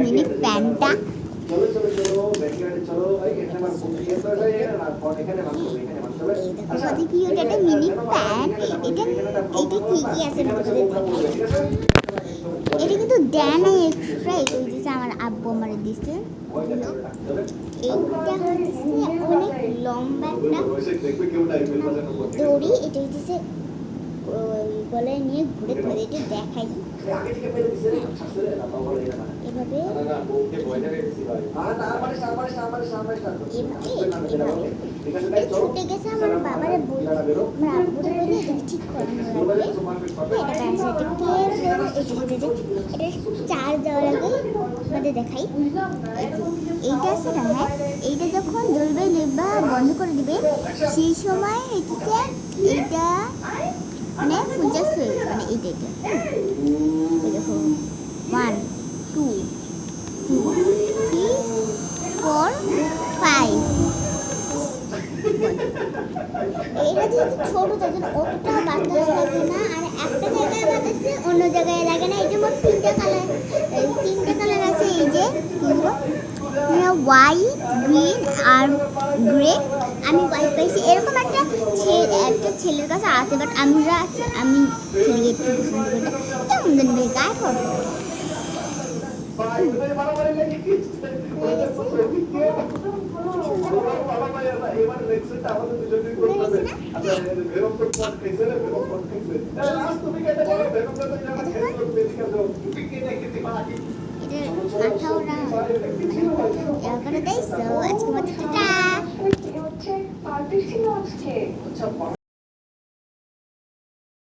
Mini প্যান্টটা এটা mini pant. এটা কি কি আছে এটা কিন্তু দেয় নাই এক্সট্রা, এটা হচ্ছে আমার আব্বু আমার দিচ্ছে। এইটা হচ্ছে অনেক লম্বা একটা দড়ি, এটা হচ্ছে গলায় নিয়ে ঘুরে ঘুরে এটা দেখাই এভাবে ছুটে গেছে। আমার বাবারে বই আমার আব্বুরে বলে এটা ঠিক করানো লাগবে। এটা চার্জ দেওয়ার আগে আমাদের দেখাই এইটা আছে না। হ্যাঁ, এইটা যখন জ্বলবে বা বন্ধ করে দিবে সেই সময় হচ্ছে এইটা মানে ফুলটা সুইচ মানে এইটা দেখো 1 2 3 4 5 এটা যেহেতু ছোট তার জন্য অতটা বাতাস লাগে না, আর একটা জায়গায় বাতাসে অন্য জায়গায় লাগে না। এটা মোট তিনটা কালার আছে। এই যে হোয়াইট, গ্রিন আর গ্রে। আমি হোয়াইট পাইছি। এরকম একটা ছেলের কাছে আছে, বাট আমি ছেলেকে একটু পছন্দ করি না। কেমন জানবে গায়ে পড়ো আজকে